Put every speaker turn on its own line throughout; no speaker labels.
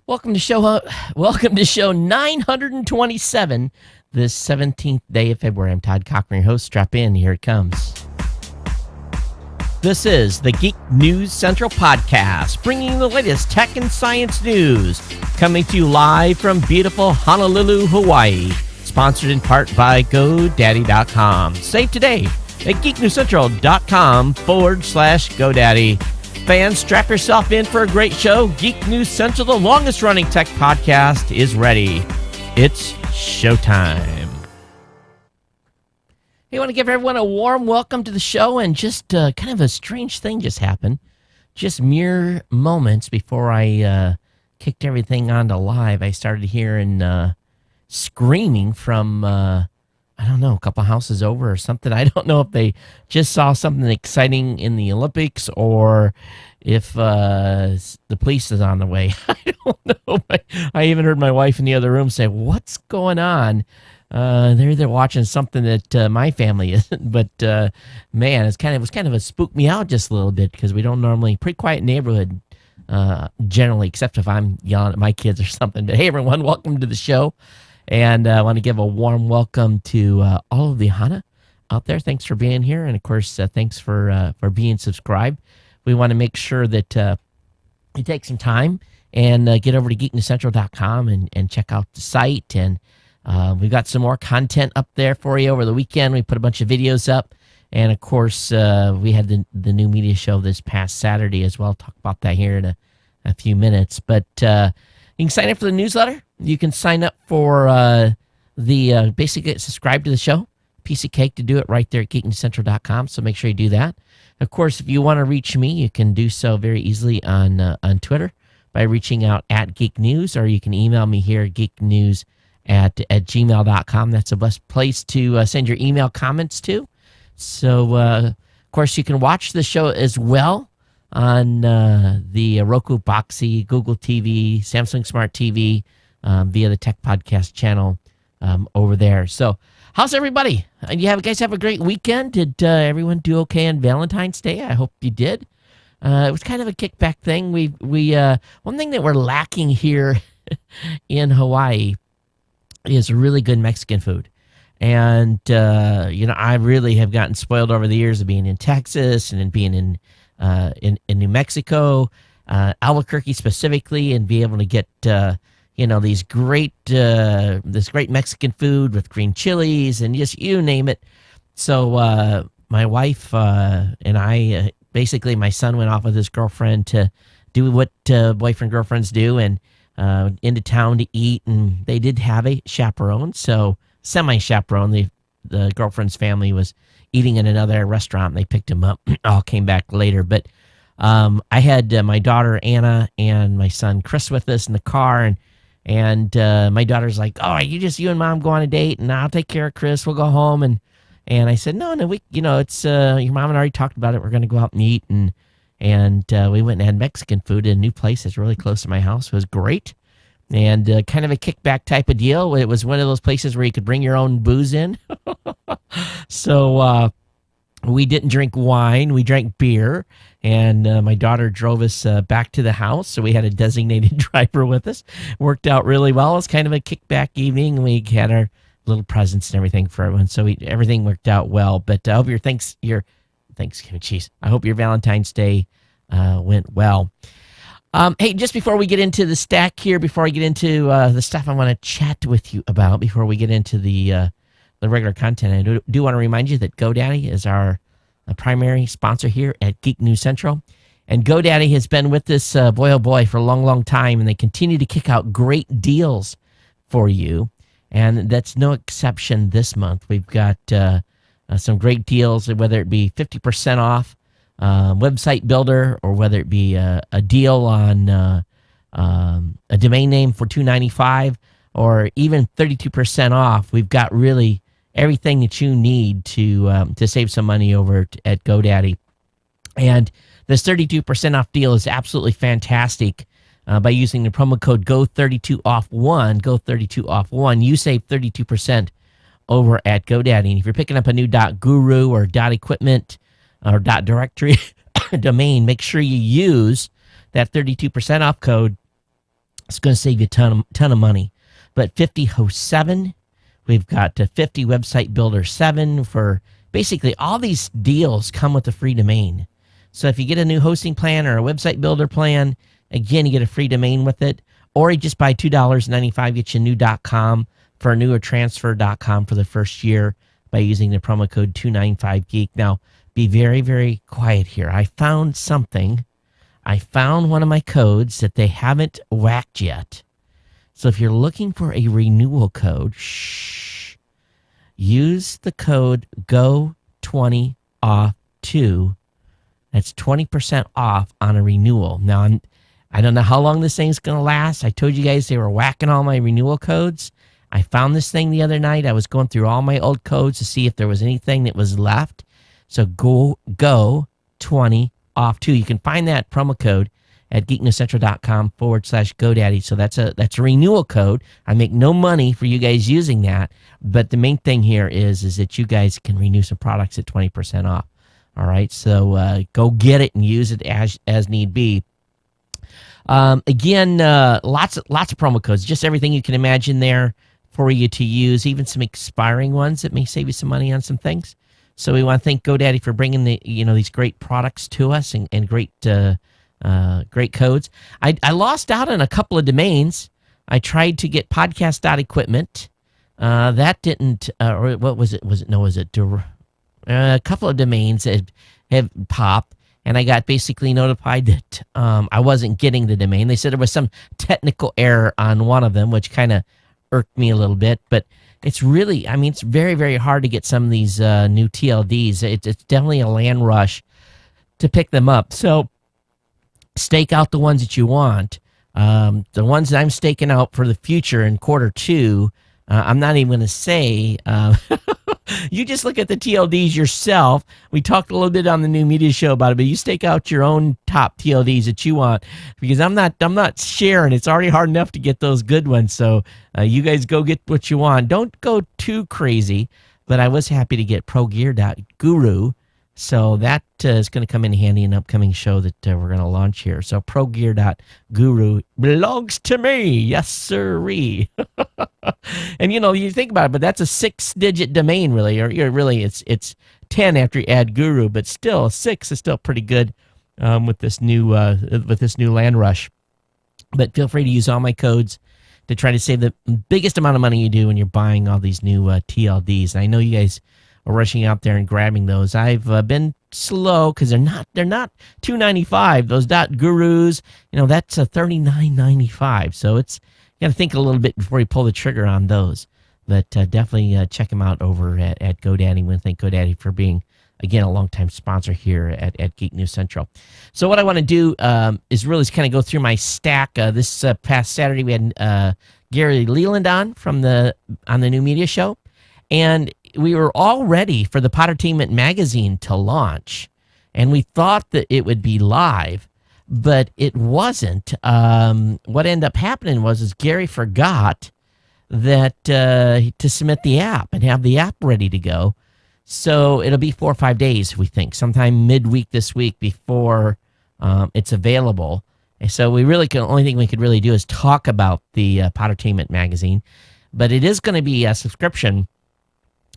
Welcome to show 927, this 17th day of February. I'm Todd Cochran, your host. Strap in, here it comes. This is the Geek News Central podcast, bringing you the latest tech and science news, coming to you live from beautiful Honolulu, Hawaii. Sponsored in part by GoDaddy.com. Save today at geeknewscentral.com/GoDaddy. Fans, strap yourself in for a great show. Geek News Central, the longest running tech podcast, is ready. It's showtime. Hey, I want to give everyone a warm welcome to the show, and just kind of a strange thing just happened. Just mere moments before I kicked everything onto live, I started hearing screaming from, I don't know, a couple houses over or something. I don't know if they just saw something exciting in the Olympics or if the police is on the way. I don't know. I even heard my wife in the other room say, "What's going on?" They're watching something that my family isn't. But man, it was kind of a spook me out just a little bit, because we don't normally, pretty quiet neighborhood generally, except if I'm yelling at my kids or something. But hey, everyone, welcome to the show. And I want to give a warm welcome to all of the Hana out there. Thanks for being here. And, of course, thanks for being subscribed. We want to make sure that you take some time and get over to geeknewscentral.com and check out the site. And we've got some more content up there for you over the weekend. We put a bunch of videos up. And, of course, we had the new media show this past Saturday as well. I'll talk about that here in a few minutes. But you can sign up for the newsletter. You can sign up for basically subscribe to the show. Piece of cake to do it right there at geeknewscentral.com. So make sure you do that. Of course, if you want to reach me, you can do so very easily on Twitter by reaching out at Geek News, or you can email me here at geeknews@gmail.com. That's the best place to send your email comments to. So, of course, you can watch the show as well on the Roku, Boxy, Google TV, Samsung Smart TV, via the Tech Podcast channel over there. So, how's everybody? You guys have a great weekend? Did everyone do okay on Valentine's Day? I hope you did. It was kind of a kickback thing. We one thing that we're lacking here in Hawaii is really good Mexican food. And I really have gotten spoiled over the years of being in Texas and then being in New Mexico, Albuquerque specifically, and be able to get this great Mexican food with green chilies and just you name it. So my wife and I, basically my son went off with his girlfriend to do what boyfriend girlfriends do, and into town to eat. And they did have a chaperone, so semi-chaperone. The girlfriend's family was eating in another restaurant, and they picked him up. All came back later. But I had my daughter Anna and my son Chris with us in the car, and my daughter's like, "Oh, you and Mom go on a date, and I'll take care of Chris. We'll go home." And I said, "No, it's your mom and I already talked about it. We're going to go out and eat." And we went and had Mexican food at a new place that's really close to my house. It was great, and kind of a kickback type of deal. It was one of those places where you could bring your own booze in. So we didn't drink wine. We drank beer. And my daughter drove us back to the house, so we had a designated driver with us. Worked out really well. It was kind of a kickback evening. We had our little presents and everything for everyone, so everything worked out well. But I hope your Thanksgiving, I hope your Valentine's Day went well. Hey, just before we get into the stack here, before I get into the stuff I want to chat with you about, before we get into the regular content, I do want to remind you that GoDaddy is our primary sponsor here at Geek News Central. And GoDaddy has been with this, boy oh boy, for a long, long time, and they continue to kick out great deals for you. And that's no exception this month. We've got some great deals, whether it be 50% off website builder, or whether it be a deal on a domain name for $295, or even 32% off. We've got really everything that you need to save some money over at GoDaddy. And this 32% off deal is absolutely fantastic. By using the promo code GO32OFF1, you save 32% over at GoDaddy. And if you're picking up a new .guru or .equipment or .directory domain, make sure you use that 32% off code It's going to save you a ton of money. But 50 Host 7, we've got 50 Website Builder 7 for basically all these deals come with a free domain. So if you get a new hosting plan or a website builder plan, again, you get a free domain with it. Or you just buy $2.95, get you a new .com for a new or transfer.com for the first year by using the promo code 295geek. Now, be very, very quiet here. I found something. I found one of my codes that they haven't whacked yet. So if you're looking for a renewal code, use the code GO20OFF2. That's 20% off on a renewal. Now, I don't know how long this thing's going to last. I told you guys they were whacking all my renewal codes. I found this thing the other night. I was going through all my old codes to see if there was anything that was left. So GO20OFF2. You can find that promo code at geeknewscentral.com/GoDaddy. So that's a renewal code. I make no money for you guys using that. But the main thing here is that you guys can renew some products at 20% off. All right. So go get it and use it as need be. Again, lots of promo codes, just everything you can imagine there for you to use, even some expiring ones that may save you some money on some things. So we want to thank GoDaddy for bringing these great products to us and great codes. I lost out on a couple of domains. I tried to get podcast.equipment. That didn't, or what was it? A couple of domains that have popped. And I got basically notified that I wasn't getting the domain. They said there was some technical error on one of them, which kind of irked me a little bit. But it's really, it's very, very hard to get some of these new TLDs. It's definitely a land rush to pick them up. So stake out the ones that you want. The ones that I'm staking out for the future in quarter 2, I'm not even going to say. You just look at the TLDs yourself. We talked a little bit on the New Media Show about it, but you stake out your own top TLDs that you want, because I'm not sharing. It's already hard enough to get those good ones. So you guys go get what you want. Don't go too crazy. But I was happy to get ProGear.guru. So that is going to come in handy in an upcoming show that we're going to launch here. So ProGear.guru belongs to me. Yes, sirree. And, you think about it, but that's a 6-digit domain, really. Or really, it's 10 after you add guru, but still, 6 is still pretty good with this new land rush. But feel free to use all my codes to try to save the biggest amount of money you do when you're buying all these new TLDs. And I know you guys are rushing out there and grabbing those. I've been slow because they're not $2.95. Those .gurus, that's a $39.95. So it's, you got to think a little bit before you pull the trigger on those. But definitely check them out over at GoDaddy. We want to thank GoDaddy for being, again, a longtime sponsor here at Geek News Central. So what I want to do is really kind of go through my stack. This past Saturday, we had Gary Leland on the New Media Show. And we were all ready for the Pottertainment magazine to launch. And we thought that it would be live, but it wasn't. What ended up happening was Gary forgot that to submit the app and have the app ready to go. So it'll be 4 or 5 days, we think, sometime midweek this week before it's available. And so the only thing we could really do is talk about the Pottertainment magazine. But it is going to be a subscription.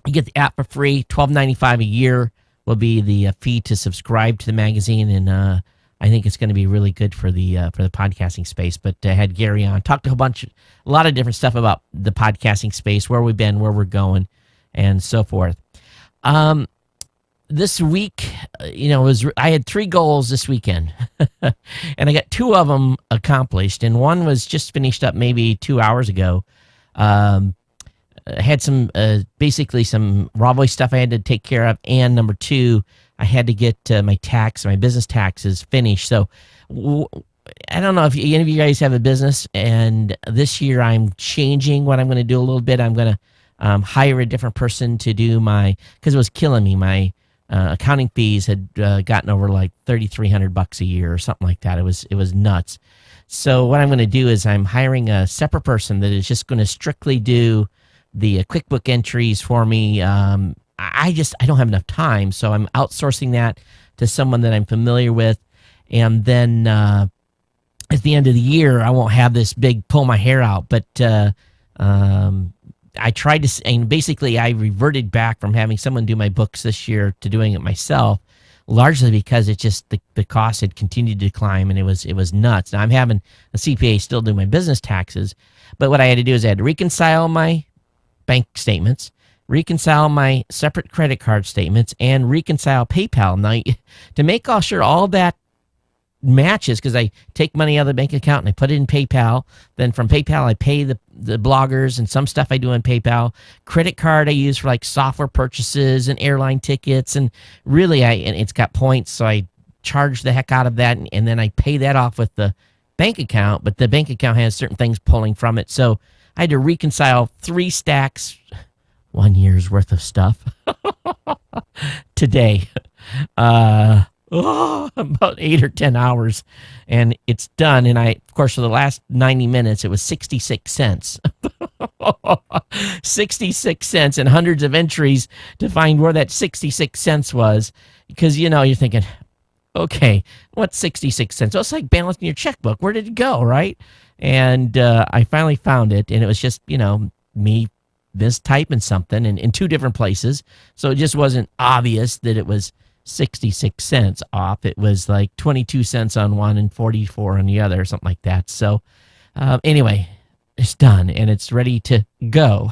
You get the app for free. $12.95 a year will be the fee to subscribe to the magazine, and I think it's going to be really good for the podcasting space. But I had Gary on, talked a lot of different stuff about the podcasting space, where we've been, where we're going, and so forth. This week, I had 3 goals this weekend, and I got 2 of them accomplished, and one was just finished up maybe 2 hours ago. I had some basically some raw voice stuff I had to take care of, and number 2, I had to get my business taxes finished. So I don't know if any of you guys have a business, and this year I'm changing what I'm going to do a little bit. I'm going to hire a different person to do because it was killing me. My accounting fees had gotten over like $3,300 a year or something like that. It was nuts. So what I'm going to do is I'm hiring a separate person that is just going to strictly do the QuickBook entries for me. I don't have enough time, so I'm outsourcing that to someone that I'm familiar with. And then at the end of the year, I won't have this big pull my hair out. But I tried to, and basically I reverted back from having someone do my books this year to doing it myself, largely because it just the cost had continued to climb, and it was nuts. Now I'm having a CPA still do my business taxes, but what I had to do is I had to reconcile my bank statements, reconcile my separate credit card statements, and reconcile PayPal. Now, to make sure all that matches, because I take money out of the bank account and I put it in PayPal. Then from PayPal, I pay the bloggers and some stuff I do in PayPal. Credit card I use for like software purchases and airline tickets, and really and it's got points, so I charge the heck out of that, and then I pay that off with the bank account. But the bank account has certain things pulling from it, so I had to reconcile 3 stacks, 1 year's worth of stuff today. About 8 or 10 hours, and it's done. And of course, for the last 90 minutes, it was 66 cents. 66 cents, and hundreds of entries to find where that 66 cents was. Because, you're thinking, okay, what's 66 cents? Well, it's like balancing your checkbook. Where did it go, right? And I finally found it, and it was just, me mistyping something in 2 different places. So it just wasn't obvious that it was 66 cents off. It was like 22 cents on one and 44 on the other, or something like that. So anyway, it's done and it's ready to go.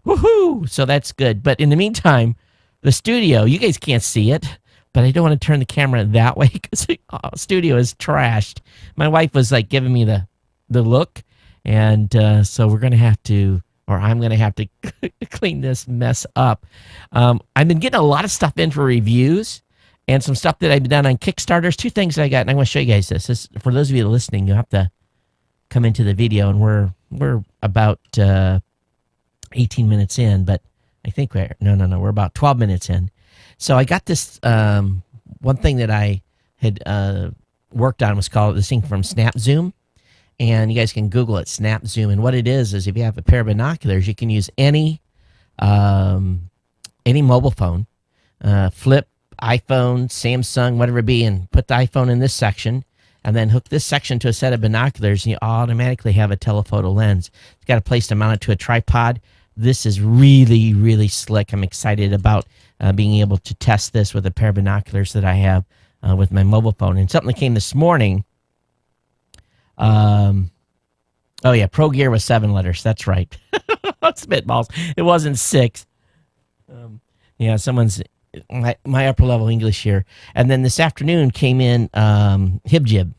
Woohoo! So that's good. But in the meantime, the studio, you guys can't see it, but I don't want to turn the camera that way because the studio is trashed. My wife was like giving me the look, and so we're going to have to, or I'm going to have to clean this mess up. I've been getting a lot of stuff in for reviews and some stuff that I've done on Kickstarters. 2 things that I got, and I want to show you guys this. For those of you listening, you have to come into the video, and we're about 18 minutes in, but I think we're about 12 minutes in. So I got this, one thing that I had worked on was called this thing from Snap Zoom. And you guys can Google it, Snap Zoom. And what it is if you have a pair of binoculars, you can use any mobile phone, flip, iPhone, Samsung, whatever it be, and put the iPhone in this section, and then hook this section to a set of binoculars, and you automatically have a telephoto lens. It's got a place to mount it to a tripod. This is really, really slick. I'm excited about being able to test this with a pair of binoculars that I have with my mobile phone. And something that came this morning. Oh yeah, Pro Gear was 7 letters. That's right. Spitballs. It wasn't 6. Yeah, someone's my upper level English here. And then this afternoon came in HibJib,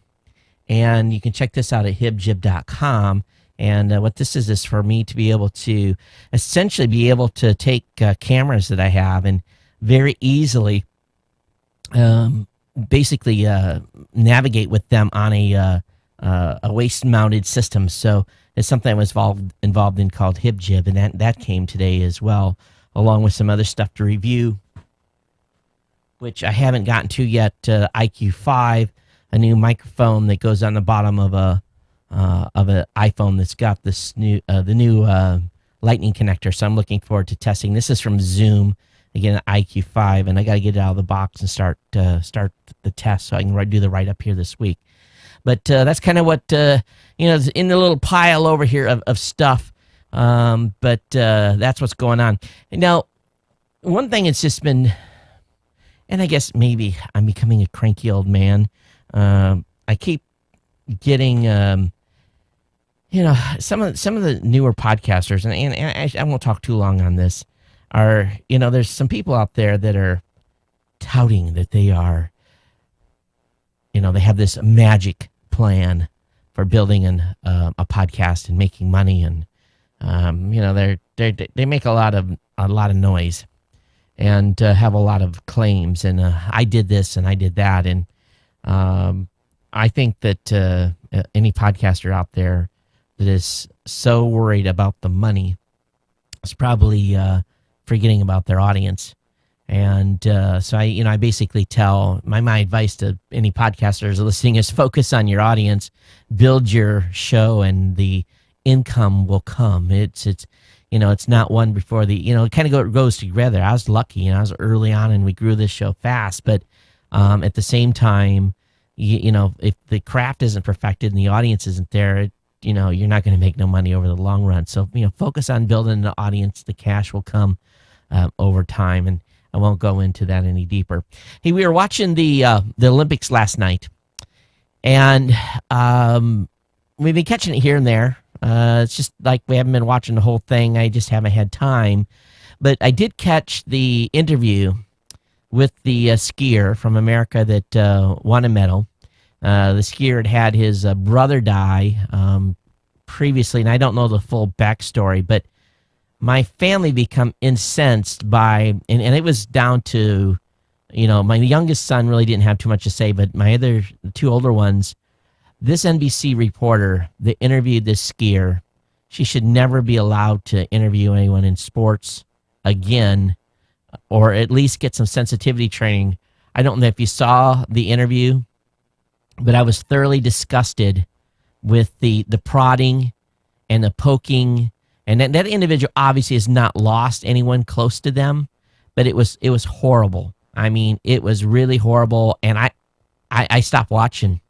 and you can check this out at hibjib.com. And what this is for me to be able to essentially be able to take cameras that I have and very easily, basically navigate with them on a waist-mounted system. So it's something I was involved in called HibJib, and that came today as well, along with some other stuff to review, which I haven't gotten to yet. IQ5, a new microphone that goes on the bottom of an iPhone that's got this new the new Lightning connector. So I'm looking forward to testing. This is from Zoom, again, IQ5, and I got to get it out of the box and start the test so I can do the write-up here this week. But that's kind of what, is in the little pile over here of stuff. But that's what's going on. And now, one thing that's just been, and I guess maybe I'm becoming a cranky old man. I keep getting, some of the newer podcasters, and I won't talk too long on this, are, there's some people out there that are touting that they are, they have this magic plan for building a podcast and making money, and they make a lot of noise and have a lot of claims, and I did this and I did that, and I think that any podcaster out there that is so worried about the money is probably forgetting about their audience. And so I basically tell my advice to any podcasters listening is focus on your audience, build your show, and the income will come. It's not one before the, it kind of goes together. I was lucky, I was early on and we grew this show fast, but at the same time, if the craft isn't perfected and the audience isn't there, you're not going to make no money over the long run. So, focus on building an audience. The cash will come over time, and I won't go into that any deeper. Hey, we were watching the Olympics last night, and we've been catching it here and there. It's just like we haven't been watching the whole thing. I just haven't had time. But I did catch the interview with the skier from America that won a medal. The skier had his brother die previously, and I don't know the full backstory, but my family become incensed by, and it was down to, my youngest son really didn't have too much to say, but my other two older ones, this NBC reporter that interviewed this skier, she should never be allowed to interview anyone in sports again, or at least get some sensitivity training. I don't know if you saw the interview, but I was thoroughly disgusted with the prodding and the poking, and that individual obviously has not lost anyone close to them, but it was horrible. I mean, it was really horrible, and I stopped watching.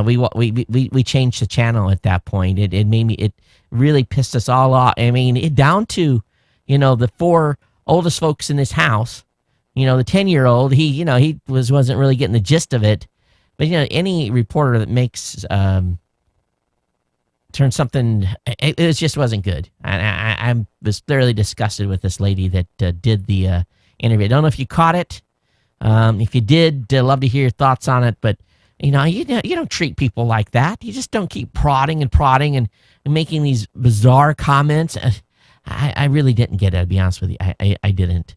We changed the channel at that point. It made me, it really pissed us all off. I mean, it down to, the four oldest folks in this house. The 10-year-old, he wasn't really getting the gist of it. But any reporter that makes turn something, it just wasn't good. I was thoroughly disgusted with this lady that did the interview. I don't know if you caught it. If you did, love to hear your thoughts on it. But you don't treat people like that. You just don't keep prodding and making these bizarre comments. I really didn't get it, to be honest with you. I didn't.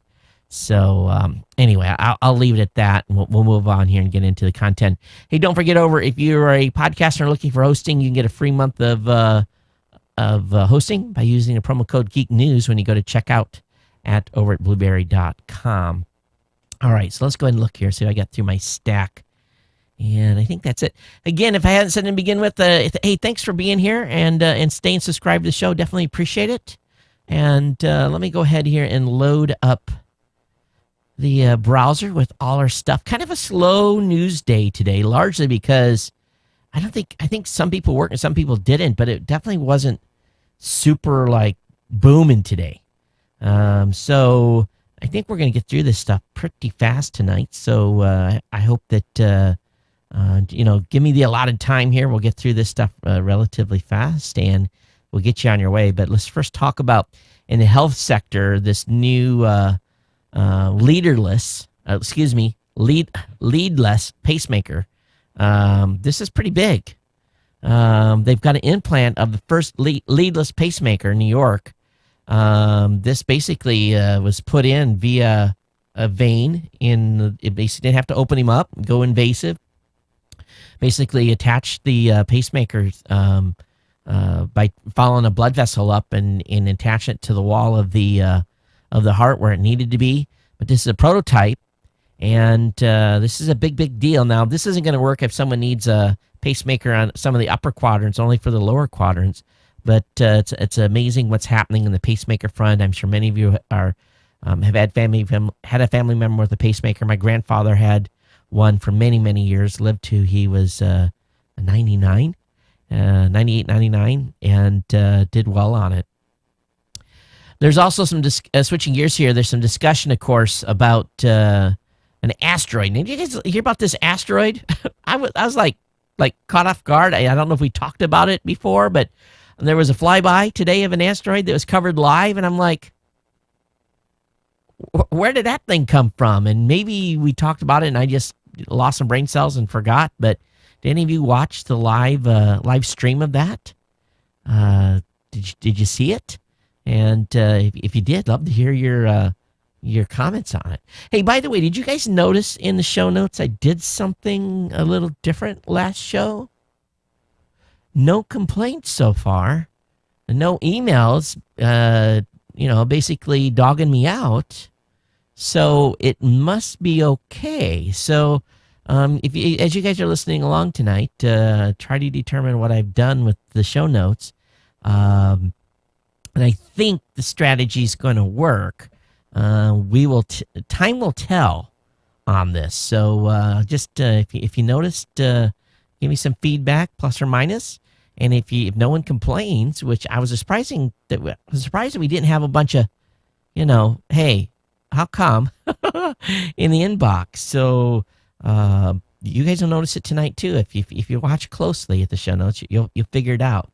So anyway, I'll leave it at that. And we'll move on here and get into the content. Hey, don't forget, if you're a podcaster looking for hosting, you can get a free month of hosting by using the promo code Geek News when you go to checkout over at blueberry.com. All right, so let's go ahead and look here. See if I got through my stack. And I think that's it. Again, if I hadn't said to begin with, hey, thanks for being here and staying subscribed to the show. Definitely appreciate it. And let me go ahead here and load up the browser with all our stuff. Kind of a slow news day today, largely because I think some people worked and some people didn't, but it definitely wasn't super booming today. So I think we're going to get through this stuff pretty fast tonight. So I hope that give me the allotted time here. We'll get through this stuff relatively fast, and we'll get you on your way. But let's first talk about, in the health sector, this new leadless pacemaker. This is pretty big. They've got an implant of the first leadless pacemaker in New York. This basically was put in via a vein. It basically didn't have to open him up, go invasive. Basically attach the pacemaker by following a blood vessel up and attach it to the wall of the heart where it needed to be. But this is a prototype, and this is a big deal. Now, this isn't going to work if someone needs a pacemaker on some of the upper quadrants, only for the lower quadrants. But it's amazing what's happening in the pacemaker front. I'm sure many of you have had a family member with a pacemaker. My grandfather had one for many years, lived to he was 98, 99, and did well on it. There's also some, switching gears here, there's some discussion, of course, about an asteroid. Did you guys hear about this asteroid? I was like caught off guard. I don't know if we talked about it before, but there was a flyby today of an asteroid that was covered live, and I'm like, where did that thing come from? And maybe we talked about it and I just lost some brain cells and forgot, but did any of you watch the live stream of that? Did you see it? And if you did, love to hear your comments on it. Hey, by the way, did you guys notice in the show notes I did something a little different last show? No complaints so far. No emails, basically dogging me out. So it must be okay. So as you guys are listening along tonight, try to determine what I've done with the show notes. And I think the strategy is going to work. Time will tell on this. So just if you noticed, give me some feedback, plus or minus. And if no one complains, which I was surprised that we didn't have a bunch of, hey, how come in the inbox. So you guys will notice it tonight too. If you watch closely at the show notes, you'll figure it out.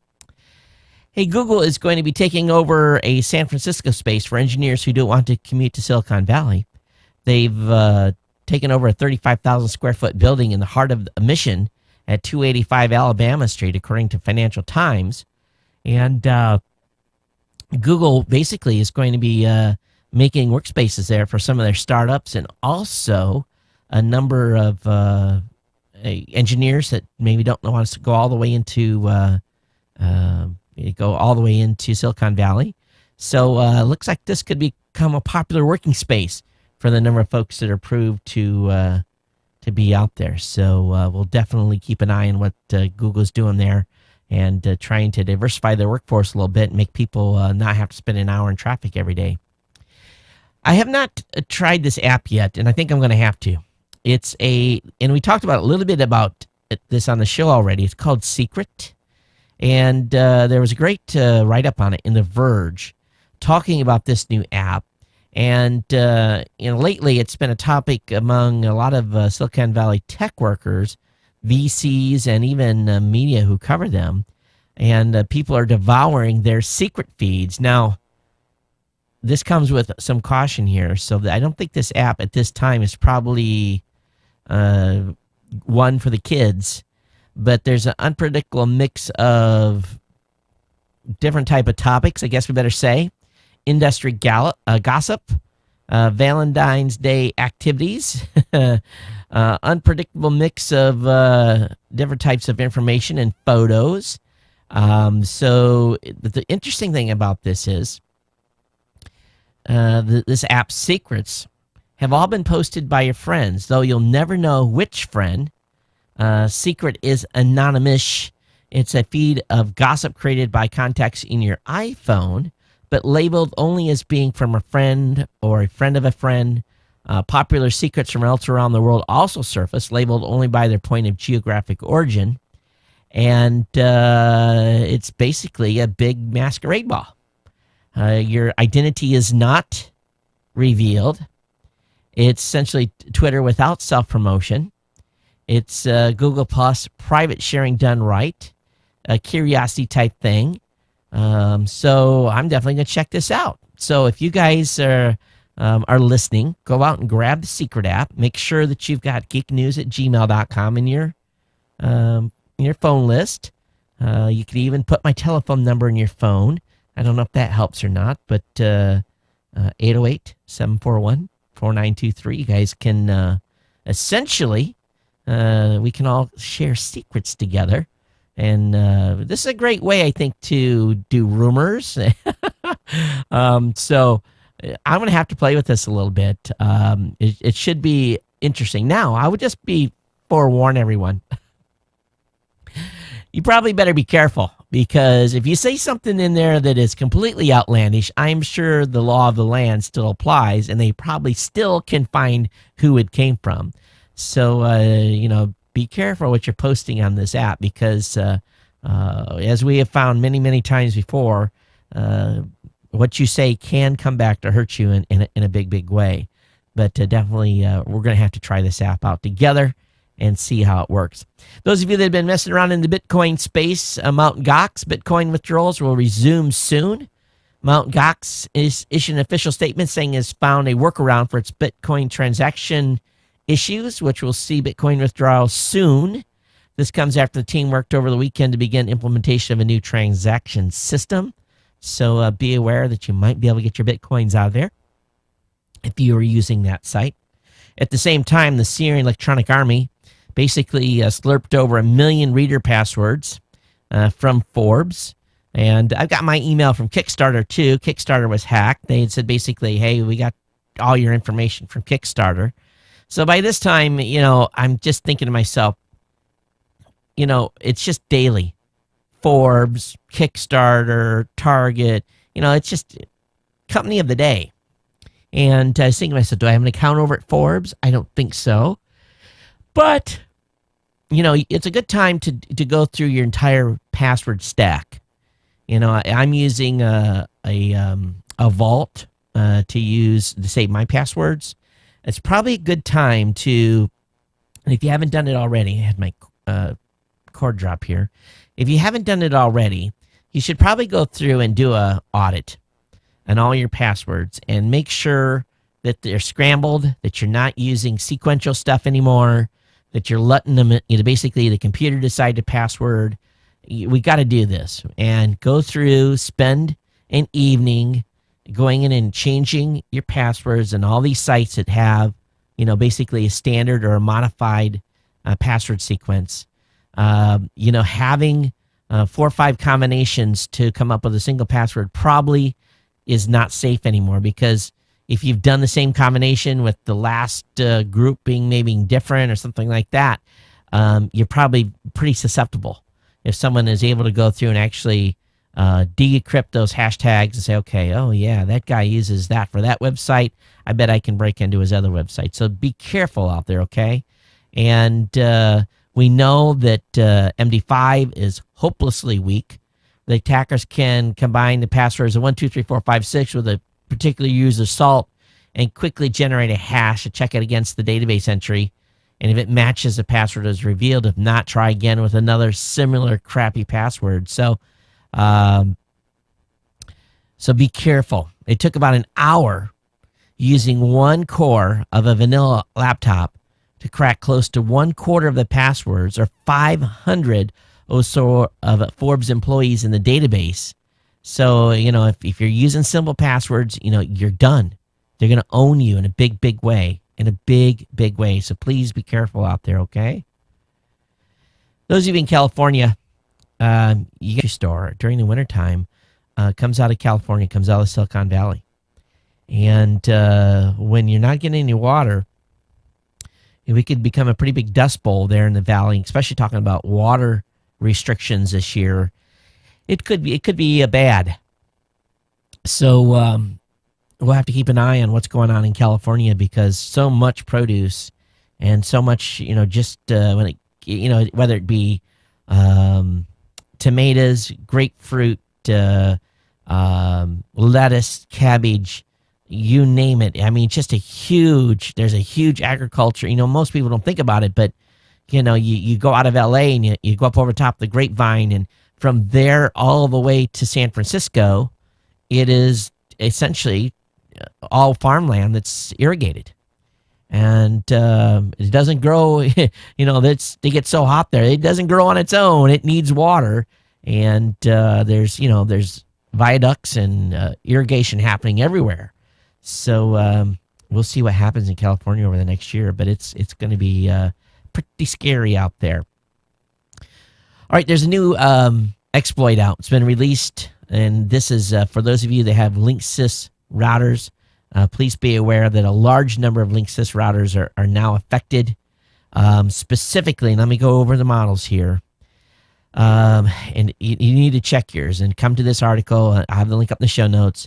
Hey, Google is going to be taking over a San Francisco space for engineers who don't want to commute to Silicon Valley. They've taken over a 35,000 square foot building in the heart of a mission at 285 Alabama Street, according to Financial Times. And Google basically is going to be making workspaces there for some of their startups, and also a number of engineers that maybe don't want to go all the way into Silicon Valley. So looks like this could become a popular working space for the number of folks that are proved to be out there. So we'll definitely keep an eye on what Google's doing there, and trying to diversify their workforce a little bit and make people not have to spend an hour in traffic every day. I have not tried this app yet, and I think I'm going to have to. And we talked about a little bit about this on the show already. It's called Secret. And there was a great write-up on it in The Verge talking about this new app. And lately it's been a topic among a lot of Silicon Valley tech workers, VCs, and even media who cover them. And people are devouring their secret feeds. Now, this comes with some caution here. So I don't think this app at this time is probably one for the kids. But there's an unpredictable mix of different type of topics, I guess we better say. Industry gossip, Valentine's Day activities, unpredictable mix of different types of information and photos. So the interesting thing about this is this app's secrets have all been posted by your friends, though you'll never know which friend. Secret is anonymous. It's a feed of gossip created by contacts in your iPhone, but labeled only as being from a friend or a friend of a friend. Popular secrets from elsewhere around the world also surface, labeled only by their point of geographic origin. And it's basically a big masquerade ball. Your identity is not revealed. It's essentially Twitter without self-promotion. It's Google Plus private sharing done right, a curiosity type thing. So I'm definitely going to check this out. So if you guys are listening, go out and grab the Secret app. Make sure that you've got geeknews@gmail.com in your phone list. You can even put my telephone number in your phone. I don't know if that helps or not, but 808-741-4923. You guys can essentially... we can all share secrets together. And this is a great way, I think, to do rumors. So I'm going to have to play with this a little bit. It should be interesting. Now, I would just forewarn everyone. You probably better be careful, because if you say something in there that is completely outlandish, I'm sure the law of the land still applies, and they probably still can find who it came from. So, be careful what you're posting on this app, because as we have found many, many times before, what you say can come back to hurt you in a big, big way. But definitely, we're going to have to try this app out together and see how it works. Those of you that have been messing around in the Bitcoin space, Mt. Gox Bitcoin withdrawals will resume soon. Mt. Gox is issued an official statement saying it has found a workaround for its Bitcoin transaction issues, which will see Bitcoin withdrawals soon. This comes after the team worked over the weekend to begin implementation of a new transaction system. So be aware that you might be able to get your Bitcoins out of there if you are using that site. At the same time, the Syrian Electronic Army basically slurped over 1 million reader passwords from Forbes. And I've got my email from Kickstarter too. Kickstarter was hacked. They had said basically, hey, we got all your information from Kickstarter. So by this time, I'm just thinking to myself, it's just daily. Forbes, Kickstarter, Target, it's just company of the day. And I was thinking to myself, do I have an account over at Forbes? I don't think so. But, it's a good time to go through your entire password stack. I'm using a vault to use to save my passwords. It's probably a good time to, and if you haven't done it already, I had my cord drop here. If you haven't done it already, you should probably go through and do a audit on all your passwords and make sure that they're scrambled, that you're not using sequential stuff anymore, that you're letting them, basically the computer decide the password. We got to do this and go through, spend an evening going in and changing your passwords and all these sites that have, basically a standard or a modified password sequence. Having 4 or 5 combinations to come up with a single password probably is not safe anymore, because if you've done the same combination with the last group being maybe different or something like that, you're probably pretty susceptible. If someone is able to go through and actually decrypt those hashtags and say, okay, oh yeah, that guy uses that for that website, I bet I can break into his other website. So be careful out there, okay? And we know that MD5 is hopelessly weak. The attackers can combine the passwords of 1, 2, 3, 4, 5, 6 with a particular user's salt and quickly generate a hash to check it against the database entry. And if it matches, the password is revealed. If not, try again with another similar crappy password. So be careful. It took about an hour using one core of a vanilla laptop to crack close to 1/4 of the passwords, or 500 or so of Forbes employees in the database. So, if you're using simple passwords, you're done. They're going to own you in a big, big way. In a big, big way. So please be careful out there, okay? Those of you in California, you get your store during the wintertime, comes out of California, comes out of Silicon Valley. And when you're not getting any water, we could become a pretty big dust bowl there in the valley, especially talking about water restrictions this year. It could be bad. So we'll have to keep an eye on what's going on in California, because so much produce and so much, whether it be tomatoes, grapefruit, lettuce, cabbage, you name it. I mean, there's a huge agriculture. Most people don't think about it, but you go out of LA and you go up over top the Grapevine, and from there all the way to San Francisco, it is essentially all farmland that's irrigated. And it doesn't grow, they get so hot there. It doesn't grow on its own. It needs water. And there's viaducts and irrigation happening everywhere. So we'll see what happens in California over the next year, but it's going to be pretty scary out there. All right, there's a new exploit out. It's been released, and this is for those of you that have Linksys routers. Please be aware that a large number of Linksys routers are now affected. Specifically, let me go over the models here. And you need to check yours and come to this article. I have the link up in the show notes.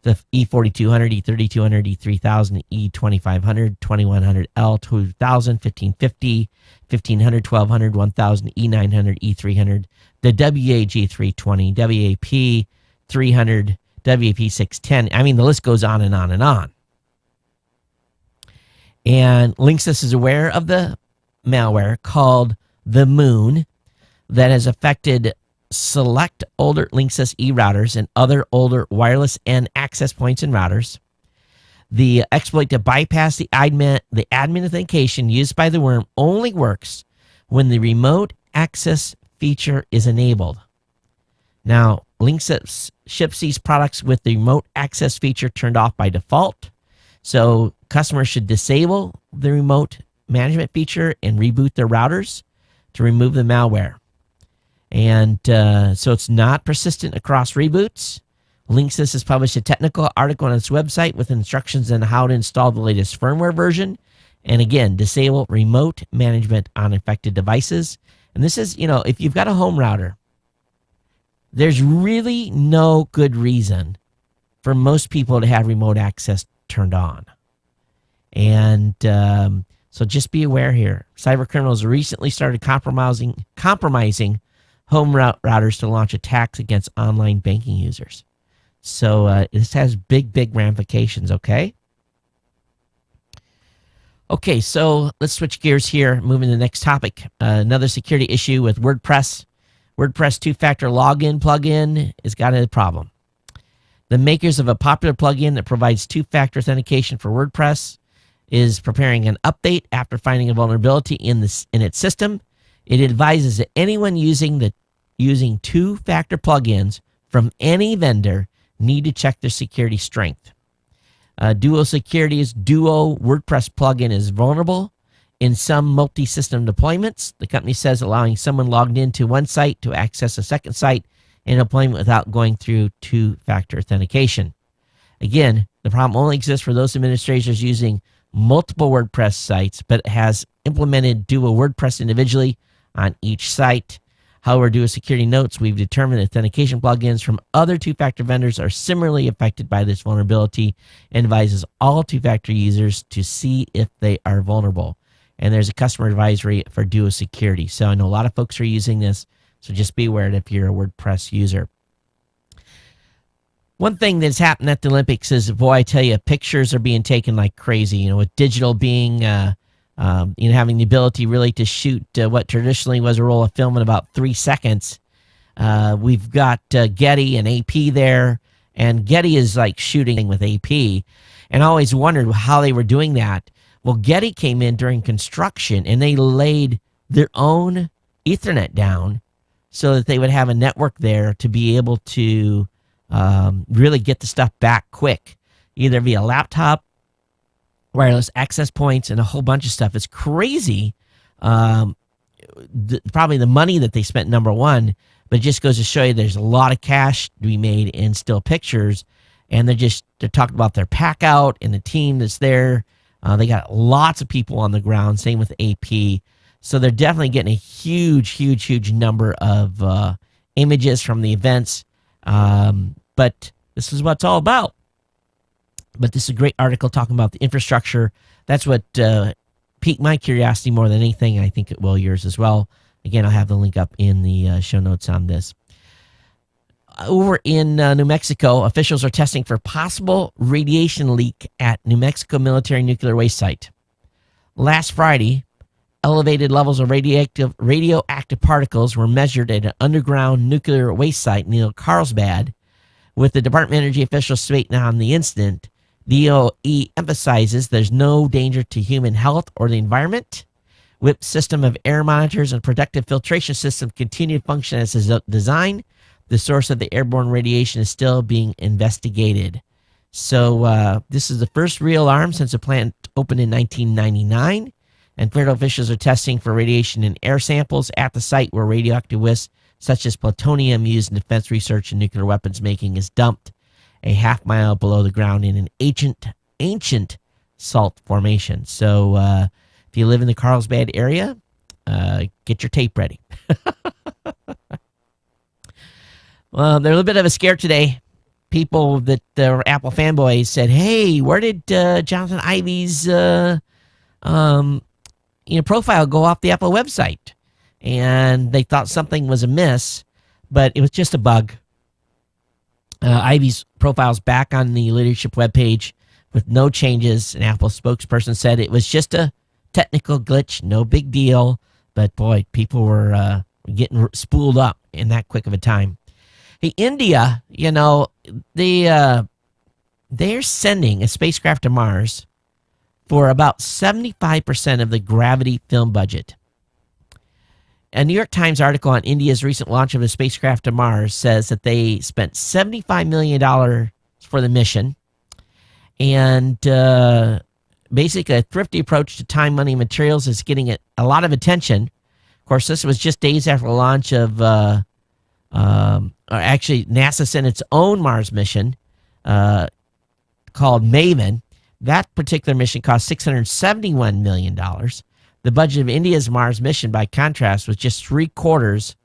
The E4200, E3200, E3000, E2500, 2100L, 2000, 1550, 1500, 1200, 1000, E900, E300, the WAG320, WAP 300, WAP 610. I mean, the list goes on and on and on. And Linksys is aware of the malware called the Moon that has affected select older Linksys e-routers and other older wireless N access points and routers. The exploit to bypass the admin authentication used by the worm only works when the remote access feature is enabled. Now, Linksys ships these products with the remote access feature turned off by default. So customers should disable the remote management feature and reboot their routers to remove the malware. And so it's not persistent across reboots. Linksys has published a technical article on its website with instructions on how to install the latest firmware version. And again, disable remote management on infected devices. And this is, if you've got a home router, there's really no good reason for most people to have remote access turned on. And so just be aware here. Cyber criminals recently started compromising home routers to launch attacks against online banking users. So this has big ramifications, okay? Okay, so let's switch gears here, moving to the next topic. Another security issue with WordPress. WordPress two-factor login plugin has got a problem. The makers of a popular plugin that provides two-factor authentication for WordPress is preparing an update after finding a vulnerability in its system. It advises that anyone using two-factor plugins from any vendor need to check their security strength. Duo Security's Duo WordPress plugin is vulnerable in some multi-system deployments. The company says allowing someone logged into one site to access a second site in a deployment without going through two-factor authentication. Again, the problem only exists for those administrators using multiple WordPress sites, but has implemented Duo WordPress individually on each site. However, Duo Security notes we've determined that authentication plugins from other two-factor vendors are similarly affected by this vulnerability and advises all two-factor users to see if they are vulnerable. And there's a customer advisory for Duo Security. So I know a lot of folks are using this, so just be aware if you're a WordPress user. One thing that's happened at the Olympics is, boy, I tell you, pictures are being taken like crazy. With digital being having the ability really to shoot what traditionally was a roll of film in about 3 seconds. We've got Getty and AP there, and Getty is like shooting with AP, and I always wondered how they were doing that. Well, Getty came in during construction, and they laid their own Ethernet down so that they would have a network there to be able to really get the stuff back quick, either via laptop, wireless access points, and a whole bunch of stuff. It's crazy. Probably the money that they spent, number one, but it just goes to show you there's a lot of cash to be made in still pictures, and they're talking about their pack out and the team that's there. They got lots of people on the ground. Same with AP. So they're definitely getting a huge number of images from the events. But this is what it's all about. But this is a great article talking about the infrastructure. That's what piqued my curiosity more than anything. I think it will yours as well. Again, I'll have the link up in the show notes on this. Over in New Mexico, officials are testing for possible radiation leak at New Mexico Military Nuclear Waste Site. Last Friday, elevated levels of radioactive particles were measured at an underground nuclear waste site near Carlsbad. With the Department of Energy officials stating on the incident, DOE emphasizes there's no danger to human health or the environment. WIP system of air monitors and protective filtration system continue to function as designed. The source of the airborne radiation is still being investigated. So this is the first real alarm since the plant opened in 1999. And federal officials are testing for radiation in air samples at the site where radioactive waste such as plutonium used in defense research and nuclear weapons making is dumped a half-mile below the ground in an ancient salt formation. So if you live in the Carlsbad area, get your tape ready. Well, they're a little bit of a scare today. People that were Apple fanboys said, hey, where did Jonathan Ive's profile go off the Apple website? And they thought something was amiss, but it was just a bug. Ivy's profile's back on the leadership webpage with no changes. An Apple spokesperson said it was just a technical glitch, no big deal. But boy, people were getting spooled up in that quick of a time. Hey, India, they're sending a spacecraft to Mars for about 75% of the Gravity film budget. A New York Times article on India's recent launch of a spacecraft to Mars says that they spent $75 million for the mission. And basically, a thrifty approach to time, money, and materials is getting a lot of attention. Of course, this was just days after the launch of, NASA sent its own Mars mission called Maven. That particular mission cost $671 million. The budget of India's Mars mission, by contrast, was just 3/4,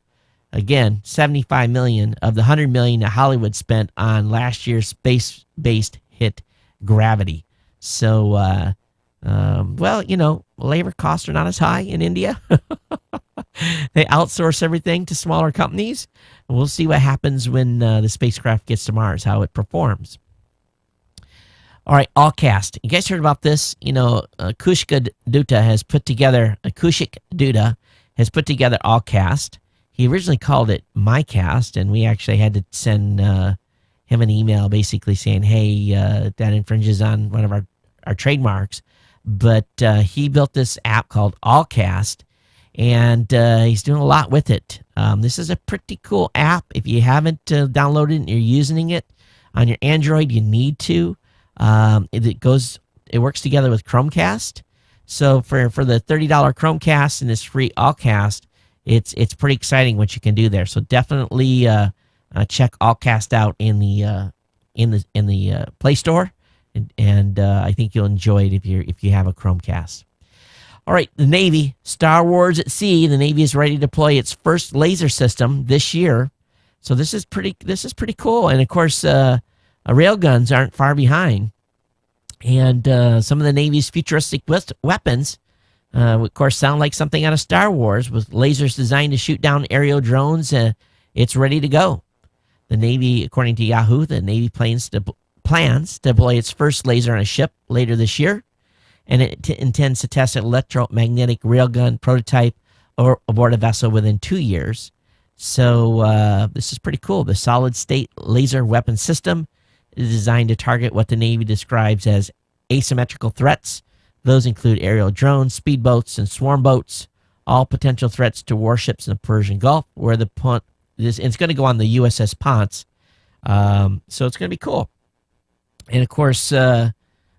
again, $75 million of the $100 million that Hollywood spent on last year's space-based hit Gravity. So, well, labor costs are not as high in India. They outsource everything to smaller companies. We'll see what happens when the spacecraft gets to Mars, how it performs. All right, Allcast. You guys heard about this? Kushik Dutta has put together Allcast. He originally called it MyCast, and we actually had to send him an email basically saying, hey, that infringes on one of our trademarks. But he built this app called Allcast, and he's doing a lot with it. This is a pretty cool app. If you haven't downloaded it and you're using it on your Android, you need to. It works together with Chromecast. So for the $30 Chromecast and this free Allcast, it's pretty exciting what you can do there. So definitely check Allcast out in the Play Store, and I think you'll enjoy it if you have a Chromecast. All right, the Navy, Star Wars at Sea. The Navy is ready to deploy its first laser system this year. So this is pretty cool. And of course, railguns aren't far behind. And some of the Navy's futuristic weapons, of course, sound like something out of Star Wars, with lasers designed to shoot down aerial drones. It's ready to go. The Navy, according to Yahoo, the Navy plans to deploy its first laser on a ship later this year, and it intends to test an electromagnetic railgun prototype aboard a vessel within 2 years. So this is pretty cool. The solid-state laser weapon system is designed to target what the Navy describes as asymmetrical threats. Those include aerial drones, speedboats, and swarm boats, all potential threats to warships in the Persian Gulf, where it's going to go on the USS Ponce. So it's going to be cool. And of course, the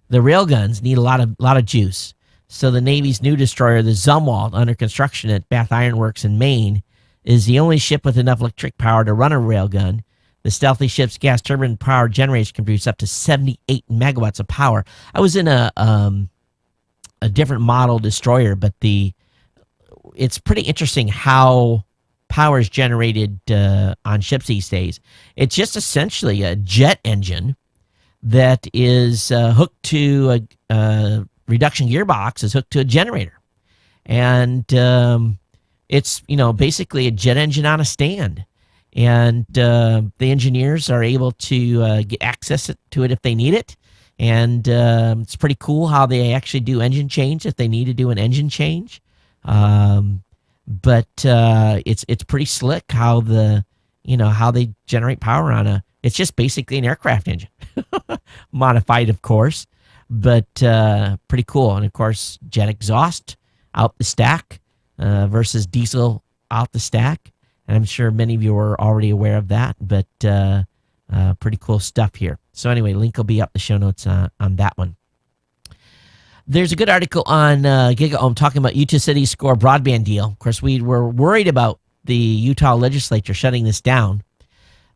railguns need a lot of juice. So the Navy's new destroyer, the Zumwalt, under construction at Bath Iron Works in Maine, is the only ship with enough electric power to run a railgun. The stealthy ship's gas turbine power generators can produce up to 78 megawatts of power. I was in a different model destroyer, but it's pretty interesting how power is generated on ships these days. It's just essentially a jet engine that is hooked to a reduction gearbox, is hooked to a generator. And it's, basically a jet engine on a stand. And the engineers are able to get access to it if they need it. And it's pretty cool how they actually do engine change if they need to do an engine change. But it's pretty slick how how they generate power on it's just basically an aircraft engine, modified, of course, but pretty cool. And of course, jet exhaust out the stack versus diesel out the stack. And I'm sure many of you are already aware of that, but pretty cool stuff here. So anyway, link will be up the show notes on that one. There's a good article on GigaOM talking about Utah City's score broadband deal. Of course, we were worried about the Utah legislature shutting this down.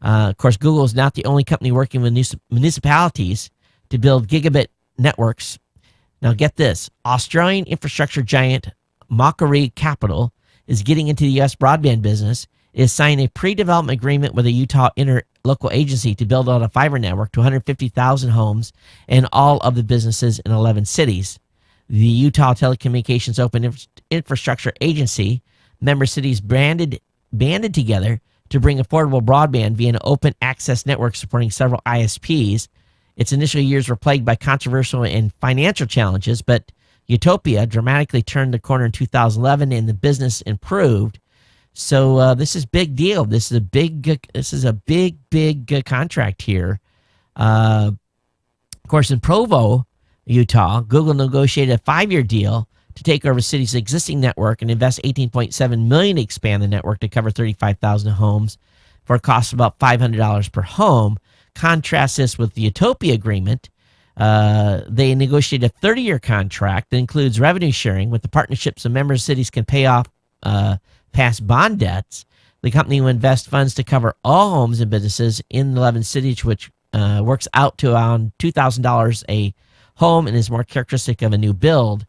Of course, Google is not the only company working with municipalities to build gigabit networks. Now get this, Australian infrastructure giant Macquarie Capital is getting into the U.S. broadband business. It has signed a pre-development agreement with a Utah interlocal agency to build out a fiber network to 150,000 homes and all of the businesses in 11 cities. The Utah Telecommunications Open Infrastructure Agency member cities banded together to bring affordable broadband via an open access network supporting several ISPs. Its initial years were plagued by controversial and financial challenges, but Utopia dramatically turned the corner in 2011 and the business improved. So this is big deal. This is a big contract here. Of course, in Provo, Utah, Google negotiated a 5-year deal to take over the city's existing network and invest $18.7 million to expand the network to cover 35,000 homes for a cost of about $500 per home. Contrast this with the Utopia agreement. They negotiated a 30-year contract that includes revenue sharing with the partnerships of member cities can pay off past bond debts. The company will invest funds to cover all homes and businesses in 11 cities, which works out to around $2,000 a home and is more characteristic of a new build.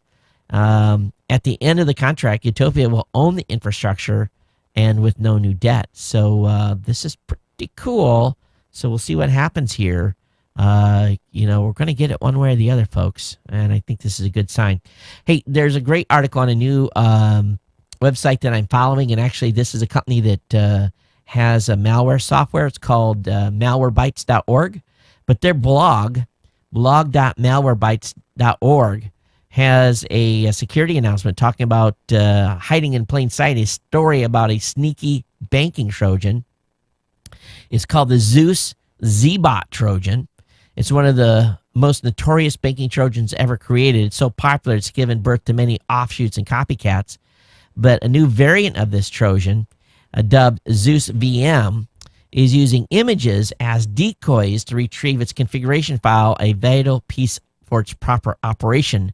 At the end of the contract, Utopia will own the infrastructure and with no new debt. So this is pretty cool. So we'll see what happens here. We're going to get it one way or the other, folks. And I think this is a good sign. Hey, there's a great article on a new website that I'm following. And actually, this is a company that has a malware software. It's called malwarebytes.org. But their blog.malwarebytes.org, has a security announcement talking about hiding in plain sight, a story about a sneaky banking Trojan. It's called the Zeus Z-Bot Trojan. It's one of the most notorious banking Trojans ever created. It's so popular, it's given birth to many offshoots and copycats. But a new variant of this Trojan, dubbed Zeus VM, is using images as decoys to retrieve its configuration file, a vital piece for its proper operation.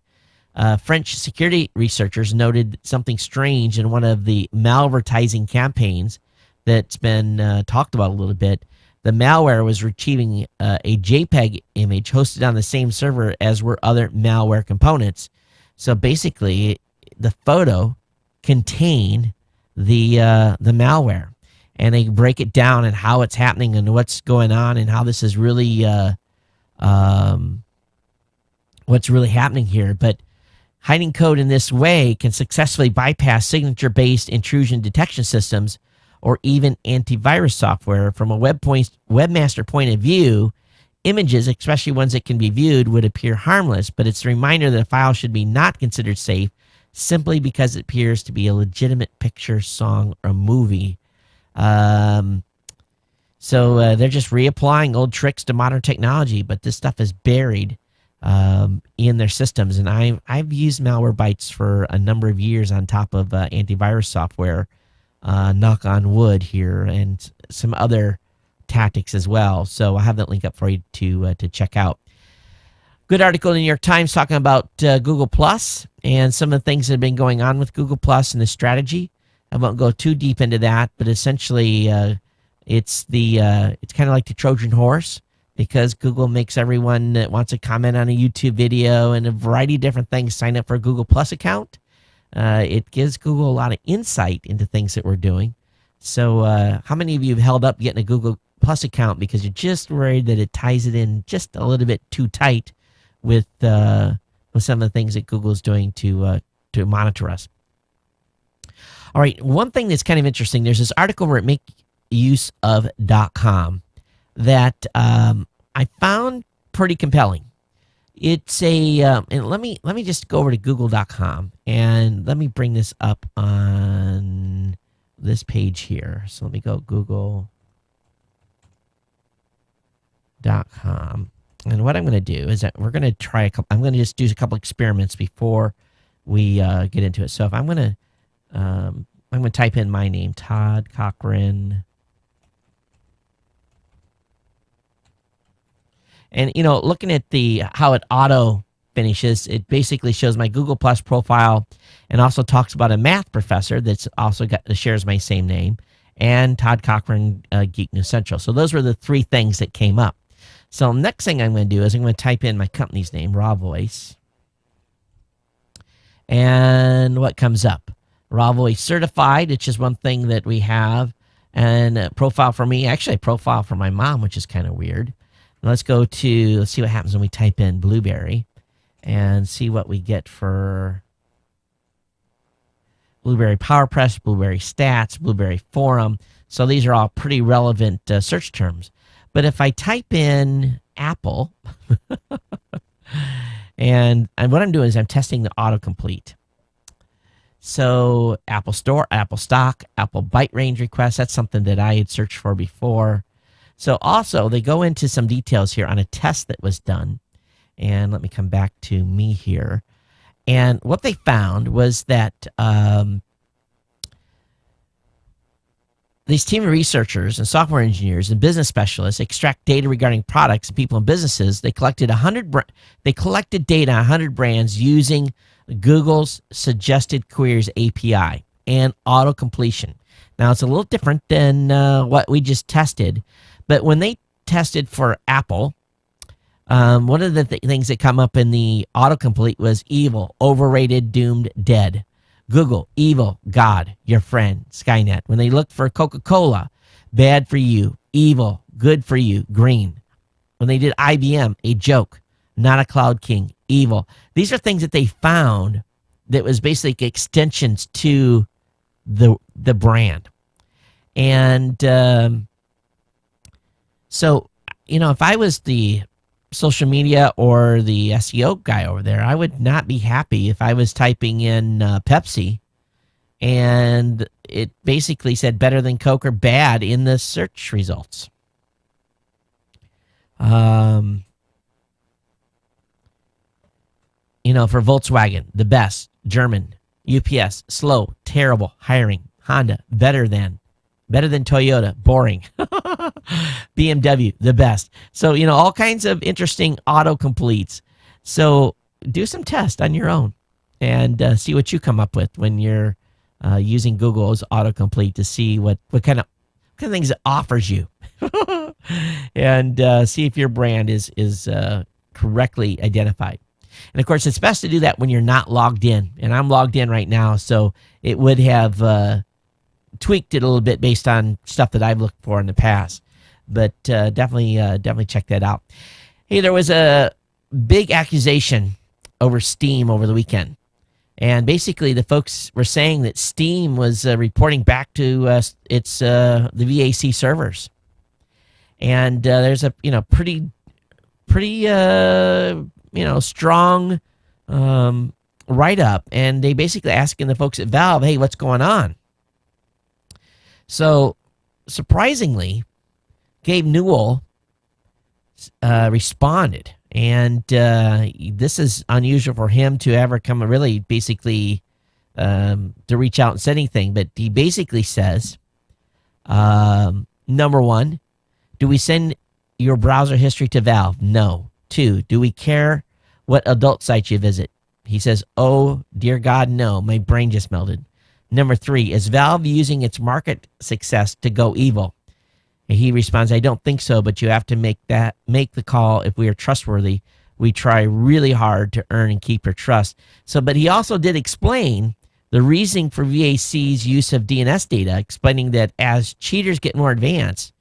French security researchers noted something strange in one of the malvertising campaigns that's been talked about a little bit. The malware was retrieving a JPEG image hosted on the same server as were other malware components. So basically, the photo contained the malware, and they break it down and how it's happening and what's going on and how this is really what's really happening here. But hiding code in this way can successfully bypass signature-based intrusion detection systems or even antivirus software. From a webmaster point of view, images, especially ones that can be viewed, would appear harmless, but it's a reminder that a file should be not considered safe simply because it appears to be a legitimate picture, song, or movie. So they're just reapplying old tricks to modern technology, but this stuff is buried in their systems. And I've used Malwarebytes for a number of years on top of antivirus software, knock on wood here, and some other tactics as well. So I have that link up for you to check out. Good article in the New York Times talking about Google Plus and some of the things that have been going on with Google Plus and the strategy. I won't go too deep into that, but essentially it's kind of like the Trojan horse, because Google makes everyone that wants to comment on a YouTube video and a variety of different things sign up for a Google Plus account. It gives Google a lot of insight into things that we're doing. So how many of you have held up getting a Google Plus account because you're just worried that it ties it in just a little bit too tight with some of the things that Google's doing to monitor us? All right, one thing that's kind of interesting, there's this article over at makeuseof.com that I found pretty compelling. It's and let me just go over to google.com and let me bring this up on this page here. So let me go google.com. And what I'm going to do is that we're going to try I'm going to just do a couple experiments before we get into it. So if I'm going to type in my name, Todd Cochran. And, looking at how it auto finishes, it basically shows my Google Plus profile and also talks about a math professor that's also shares my same name, and Todd Cochran, Geek News Central. So those were the three things that came up. So next thing I'm going to do is I'm going to type in my company's name, Raw Voice. And what comes up? Raw Voice Certified, it's just one thing that we have. And a profile for me, actually a profile for my mom, which is kind of weird. Let's see what happens when we type in Blueberry and see what we get for Blueberry PowerPress, Blueberry Stats, Blueberry Forum. So these are all pretty relevant search terms. But if I type in Apple, and what I'm doing is I'm testing the autocomplete. So Apple Store, Apple Stock, Apple Byte Range requests, that's something that I had searched for before. So also, they go into some details here on a test that was done. And let me come back to me here. And what they found was that these team of researchers and software engineers and business specialists extract data regarding products, people, and businesses. They collected data on 100 brands using Google's suggested queries API and auto completion. Now, it's a little different than what we just tested. But when they tested for Apple, one of the things that come up in the autocomplete was evil, overrated, doomed, dead. Google, evil, God, your friend, Skynet. When they looked for Coca-Cola, bad for you, evil, good for you, green. When they did IBM, a joke, not a cloud king, evil. These are things that they found that was basically extensions to the brand. And so, if I was the social media or the SEO guy over there, I would not be happy if I was typing in Pepsi and it basically said better than Coke or bad in the search results. For Volkswagen, the best, German, UPS, slow, terrible, hiring, Honda, better than Toyota, boring, BMW, the best. So, all kinds of interesting autocompletes. So do some tests on your own and see what you come up with when you're using Google's autocomplete to see what kind of things it offers you. And see if your brand is correctly identified. And of course, it's best to do that when you're not logged in. And I'm logged in right now, so it would have tweaked it a little bit based on stuff that I've looked for in the past. But definitely check that out. Hey, there was a big accusation over Steam over the weekend. And basically, the folks were saying that Steam was reporting back to the VAC servers. And there's a pretty strong write-up, and they basically asking the folks at Valve, hey, what's going on? So, surprisingly, Gabe Newell responded, and this is unusual for him to ever come really basically to reach out and say anything, but he basically says, number one, do we send your browser history to Valve? No. 2, do we care what adult sites you visit? He says, oh, dear God, no. My brain just melted. Number 3, is Valve using its market success to go evil? And he responds, I don't think so, but you have to make the call. If we are trustworthy, we try really hard to earn and keep your trust. So, but he also did explain the reasoning for VAC's use of DNS data, explaining that as cheaters get more advanced,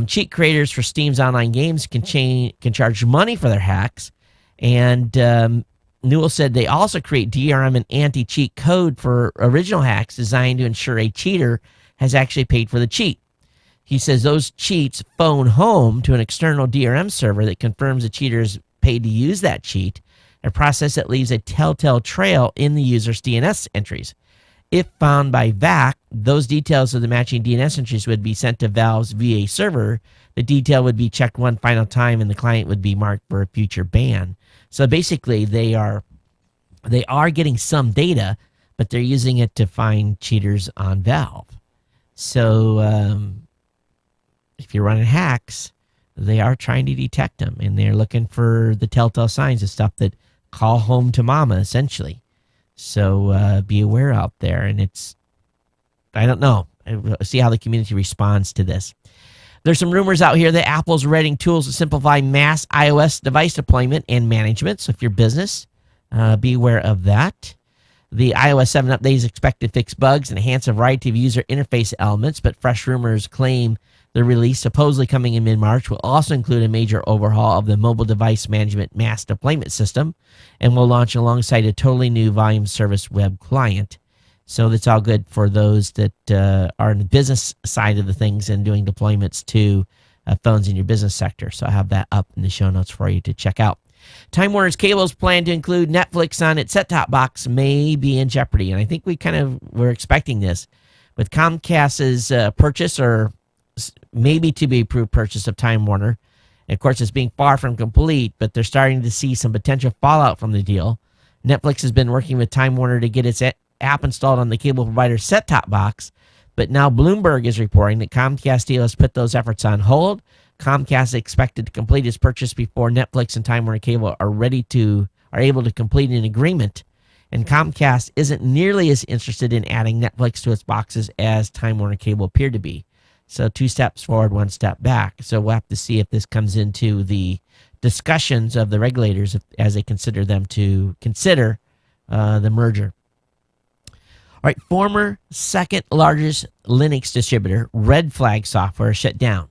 cheat creators for Steam's online games can charge money for their hacks. And Newell said they also create DRM and anti-cheat code for original hacks designed to ensure a cheater has actually paid for the cheat. He says those cheats phone home to an external DRM server that confirms the cheater is paid to use that cheat, a process that leaves a telltale trail in the user's DNS entries. If found by VAC, those details of the matching DNS entries would be sent to Valve's VA server. The detail would be checked one final time, and the client would be marked for a future ban. So basically, they are getting some data, but they're using it to find cheaters on Valve. So if you're running hacks, they are trying to detect them, and they're looking for the telltale signs of stuff that call home to mama, essentially. So be aware out there, and I don't know. See how the community responds to this. There's some rumors out here that Apple's writing tools to simplify mass iOS device deployment and management. So if your business, be aware of that. The iOS 7 update is expected to fix bugs and enhance a variety of user interface elements, but fresh rumors claim the release, supposedly coming in mid-March, will also include a major overhaul of the mobile device management mass deployment system and will launch alongside a totally new volume service web client. So that's all good for those that are in the business side of the things and doing deployments to phones in your business sector. So I have that up in the show notes for you to check out. Time Warner's cable's plan to include Netflix on its set-top box may be in jeopardy, and I think we kind of were expecting this. With Comcast's purchase, or maybe to be approved purchase of Time Warner, and of course it's being far from complete, but they're starting to see some potential fallout from the deal. Netflix has been working with Time Warner to get its app installed on the cable provider's set-top box, but now Bloomberg is reporting that Comcast deal has put those efforts on hold. Comcast is expected to complete its purchase before Netflix and Time Warner Cable are able to complete an agreement, and Comcast isn't nearly as interested in adding Netflix to its boxes as Time Warner Cable appeared to be. So 2 steps forward, 1 step back. So we'll have to see if this comes into the discussions of the regulators as they consider the merger. All right, former second largest Linux distributor, Red Flag Software, shut down.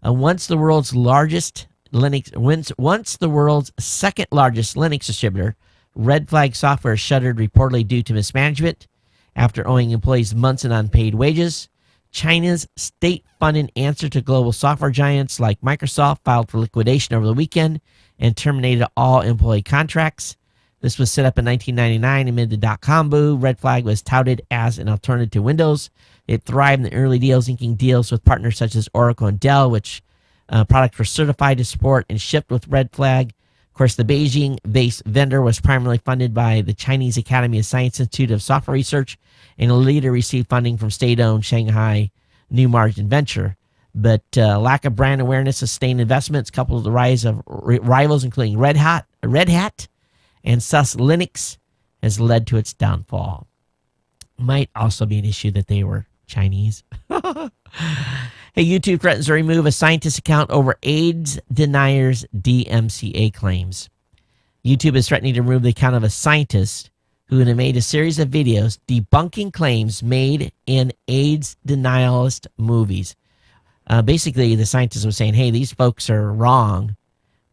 Once the world's largest once the world's second largest Linux distributor, Red Flag Software shuttered reportedly due to mismanagement after owing employees months in unpaid wages. China's state-funded answer to global software giants like Microsoft filed for liquidation over the weekend and terminated all employee contracts. This was set up in 1999 amid the dot-com boom. Red Flag was touted as an alternative to Windows. It thrived in the early deals, inking deals with partners such as Oracle and Dell, which products were certified to support and shipped with Red Flag. Of course, the Beijing-based vendor was primarily funded by the Chinese Academy of Science Institute of Software Research, and later received funding from state-owned Shanghai New Margin Venture. But lack of brand awareness, sustained investments, coupled with the rise of rivals including Red Hat, and SUS Linux, has led to its downfall. Might also be an issue that they were Chinese. Hey, YouTube threatens to remove a scientist account over AIDS deniers' DMCA claims. YouTube is threatening to remove the account of a scientist who had made a series of videos debunking claims made in AIDS denialist movies. Basically, the scientist was saying, hey, these folks are wrong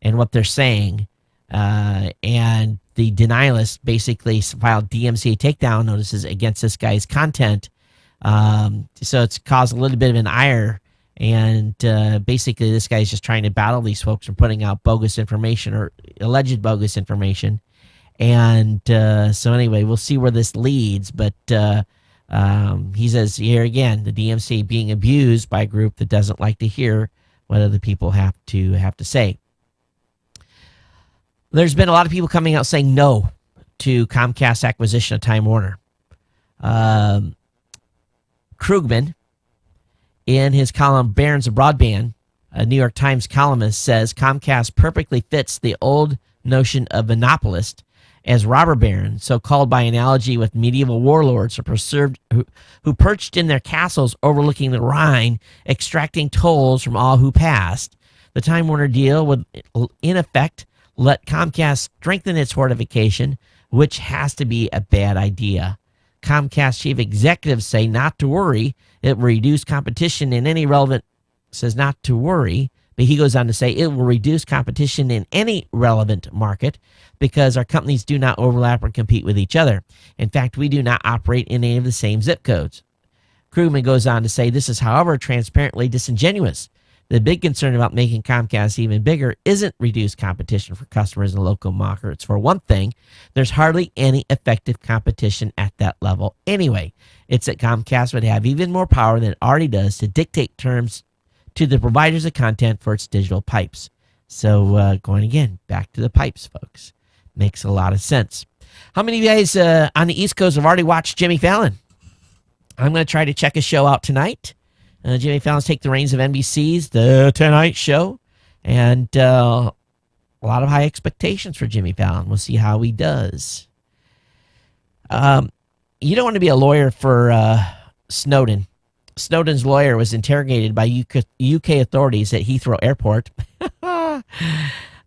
in what they're saying. And the denialists basically filed DMCA takedown notices against this guy's content. So it's caused a little bit of an ire. And basically, this guy's just trying to battle these folks from putting out bogus information or alleged bogus information. And so anyway, we'll see where this leads. But he says here again, the DMCA being abused by a group that doesn't like to hear what other people have to say. There's been a lot of people coming out saying no to Comcast acquisition of Time Warner. Krugman, in his column Barons of Broadband, a New York Times columnist, says Comcast perfectly fits the old notion of monopolist as robber baron, so called by analogy with medieval warlords who perched in their castles overlooking the Rhine, extracting tolls from all who passed. The Time Warner deal would, in effect, let Comcast strengthen its fortification, which has to be a bad idea. Comcast chief executives say not to worry. It will reduce competition in any relevant, says not to worry, but he goes on to say it will reduce competition in any relevant market because our companies do not overlap or compete with each other. In fact, we do not operate in any of the same zip codes. Krugman goes on to say this is, however, transparently disingenuous. The big concern about making Comcast even bigger isn't reduced competition for customers in local markets. For one thing, there's hardly any effective competition at that level anyway. It's that Comcast would have even more power than it already does to dictate terms to the providers of content for its digital pipes. So going again, back to the pipes, folks. Makes a lot of sense. How many of you guys on the East Coast have already watched Jimmy Fallon? I'm going to try to check his show out tonight. Jimmy Fallon's Take the Reins of NBC's The Tonight Show. And a lot of high expectations for Jimmy Fallon. We'll see how he does. You don't want to be a lawyer for Snowden. Snowden's lawyer was interrogated by UK authorities at Heathrow Airport.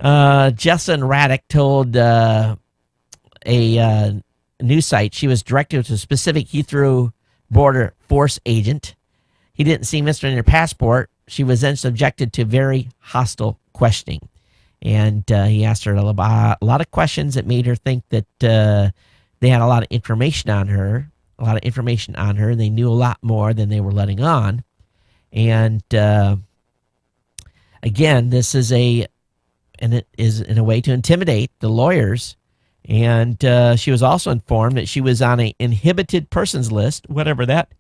Jessalyn Raddick told a news site she was directed to a specific Heathrow border force agent. He didn't see Mr. in her passport. She was then subjected to very hostile questioning. And he asked her a lot of questions that made her think that they had a lot of information on her. They knew a lot more than they were letting on. And again, this is it is in a way to intimidate the lawyers. And she was also informed that she was on an inhibited persons list, whatever that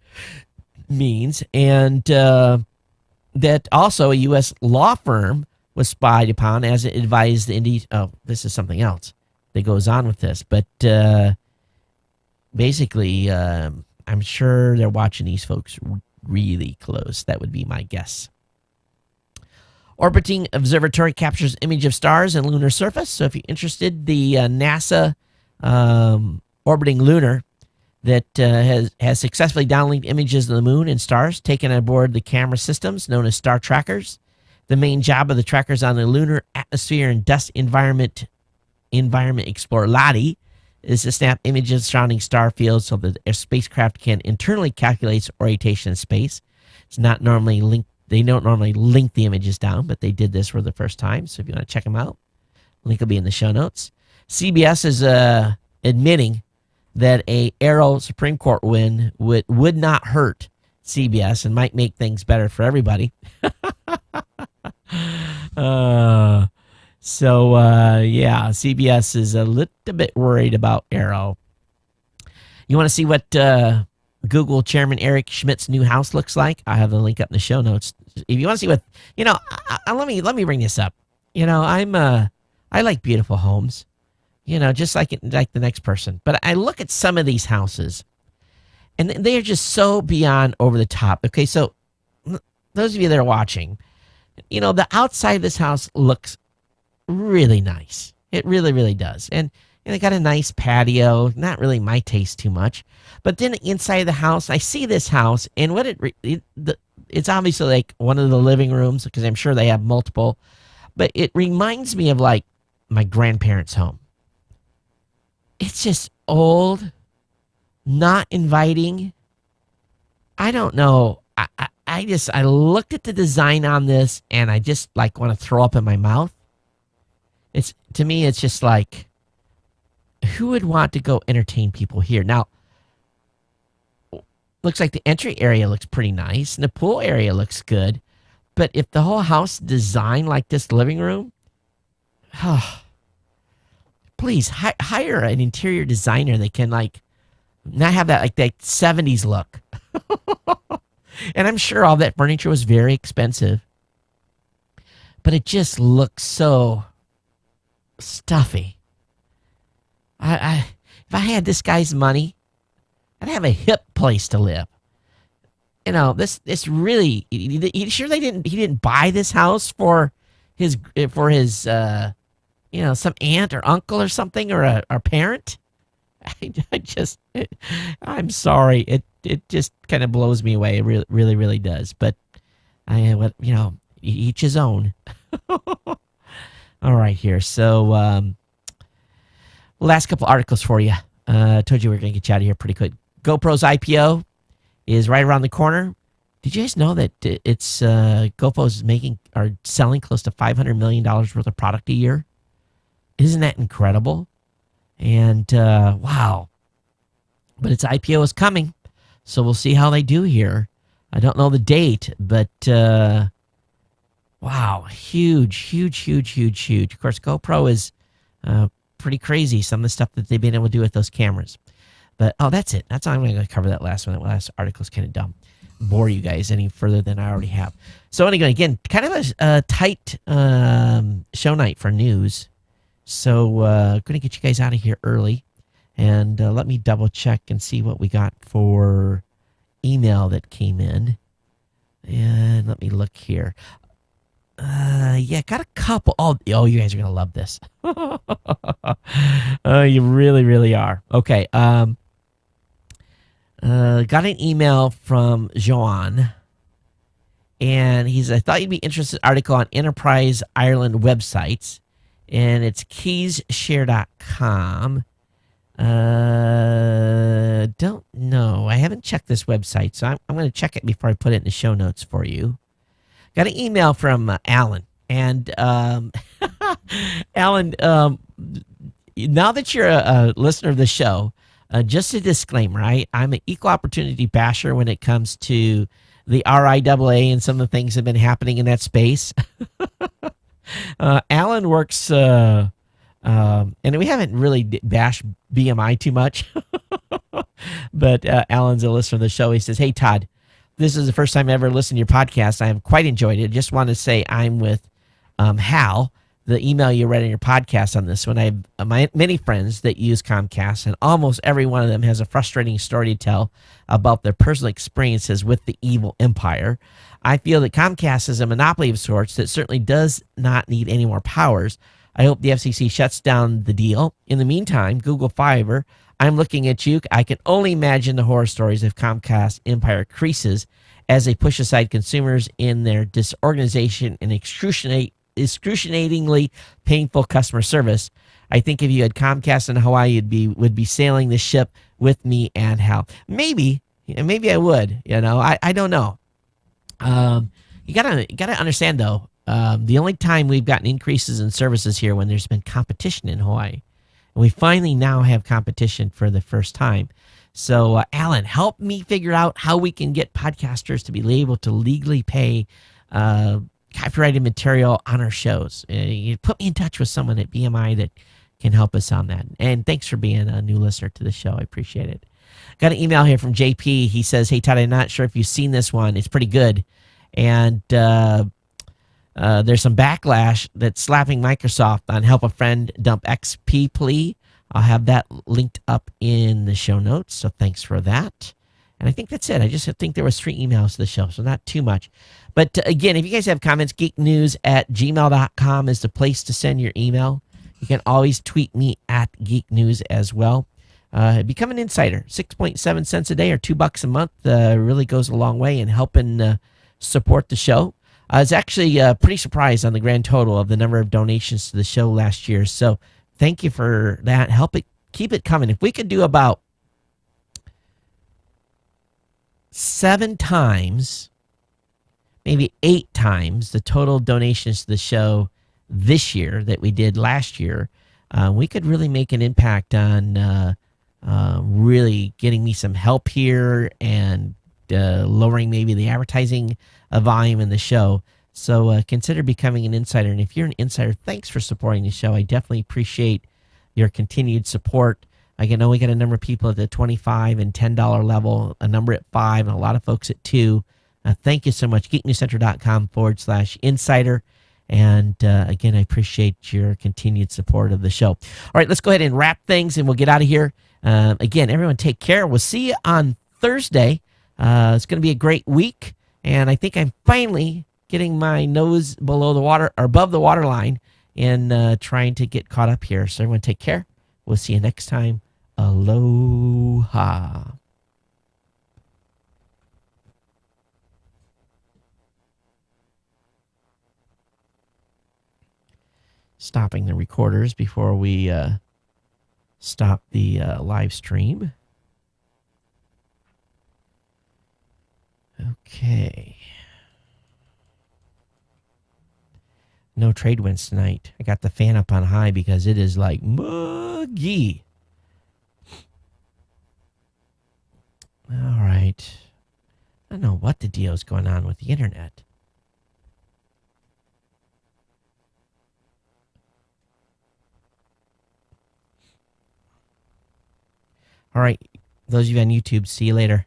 means, and that also a U.S. law firm was spied upon as it advised the Indies. Oh, this is something else that goes on with this. But basically, I'm sure they're watching these folks really close. That would be my guess. Orbiting Observatory captures image of stars and lunar surface. So if you're interested, the NASA orbiting lunar that has successfully downlinked images of the moon and stars taken aboard the camera systems known as star trackers. The main job of the trackers on the lunar atmosphere and dust environment explorer LADI is to snap images surrounding star fields so that a spacecraft can internally calculate its orientation in space. It's not normally linked They don't normally link the images down, but they did this for the first time. So if you want to check them out, link will be in the show notes. CBS is admitting that a Arrow Supreme Court win would not hurt CBS and might make things better for everybody. CBS is a little bit worried about Arrow. You want to see what Google Chairman Eric Schmidt's new house looks like? I have the link up in the show notes. If you want to see what, let me bring this up. I like beautiful homes, just like the next person. But I look at some of these houses, and they are just so beyond over the top. Okay, so those of you that are watching, the outside of this house looks really nice. It really, really does. And they got a nice patio, not really my taste too much. But then inside of the house, I see this house, and it's obviously like one of the living rooms, because I'm sure they have multiple. But it reminds me of like my grandparents' home. It's just old, not inviting. I don't know. I looked at the design on this, and I just like want to throw up in my mouth. To me, it's just like, who would want to go entertain people here? Now, looks like the entry area looks pretty nice, and the pool area looks good. But if the whole house designed like this living room, please hire an interior designer that can like not have that 70s look. And I'm sure all that furniture was very expensive, but it just looks so stuffy. If I had this guy's money, I'd have a hip place to live. This really. He didn't buy this house for his some aunt or uncle or something, or a parent. I'm sorry. It just kind of blows me away. It really, really, really does. But each his own. All right, here. So, last couple articles for you. Told you we were going to get you out of here pretty quick. GoPro's IPO is right around the corner. Did you guys know that it's GoPro's selling close to $500 million worth of product a year? Isn't that incredible? And wow. But its IPO is coming, so we'll see how they do here. I don't know the date, but wow, huge. Of course, GoPro is pretty crazy, some of the stuff that they've been able to do with those cameras. But, that's it. That's all I'm going to cover that last one. That last article is kind of dumb. Bore you guys any further than I already have. So anyway, again, kind of a tight show night for news. So going to get you guys out of here early. And let me double check and see what we got for email that came in. And let me look here. Got a couple. Oh, you guys are going to love this. You really, really are. Okay. Got an email from Joan. And he said, I thought you'd be interested in an article on Enterprise Ireland websites. And it's keysshare.com. Don't know. I haven't checked this website, so I'm going to check it before I put it in the show notes for you. Got an email from Alan. And Alan, now that you're a listener of the show, just a disclaimer, I'm an equal opportunity basher when it comes to the RIAA and some of the things that have been happening in that space. Alan works, and we haven't really bashed BMI too much, but Alan's a listener of the show. He says, hey, Todd, this is the first time I ever listened to your podcast. I have quite enjoyed it. Just want to say I'm with Hal, the email you read in your podcast on this one. I have many friends that use Comcast, and almost every one of them has a frustrating story to tell about their personal experiences with the evil empire. I feel that Comcast is a monopoly of sorts that certainly does not need any more powers. I hope the FCC shuts down the deal. In the meantime, Google Fiber, I'm looking at you. I can only imagine the horror stories of Comcast empire creases as they push aside consumers in their disorganization and excruciatingly painful customer service. I think if you had Comcast in Hawaii, would be sailing the ship with me and Hal. Maybe I would. I don't know. You gotta understand though. The only time we've gotten increases in services here when there's been competition in Hawaii, and we finally now have competition for the first time. So, Alan, help me figure out how we can get podcasters to be able to legally pay copyrighted material on our shows. You put me in touch with someone at BMI that can help us on that. And thanks for being a new listener to the show. I appreciate it. Got an email here from JP. He says, "Hey, Todd, I'm not sure if you've seen this one. It's pretty good. And there's some backlash that's slapping Microsoft on help a friend dump XP plea. I'll have that linked up in the show notes. So thanks for that." And I think that's it. I just think there was 3 emails to the show, so not too much. But again, if you guys have comments, geeknews@gmail.com is the place to send your email. You can always tweet me at Geek News as well. Become an insider. 6.7 cents a day or $2 a month really goes a long way in helping support the show. I was actually pretty surprised on the grand total of the number of donations to the show last year. So thank you for that. Keep it coming. If we could do about 7 times, maybe 8 times the total donations to the show this year that we did last year, we could really make an impact on really getting me some help here and lowering maybe the advertising volume in the show. So consider becoming an insider. And if you're an insider, thanks for supporting the show. I definitely appreciate your continued support. I know we got a number of people at the $25 and $10 level, a number at $5, and a lot of folks at $2. Thank you so much. geeknewscenter.com/insider. And again, I appreciate your continued support of the show. All right, let's go ahead and wrap things, and we'll get out of here. Again, everyone take care. We'll see you on Thursday. It's going to be a great week, and I think I'm finally getting my nose below the water or above the water line and trying to get caught up here. So everyone take care. We'll see you next time. Aloha. Stopping the recorders before we stop the live stream. Okay. No trade winds tonight. I got the fan up on high because it is like muggy. All right. I don't know what the deal is going on with the internet. All right. Those of you on YouTube, see you later.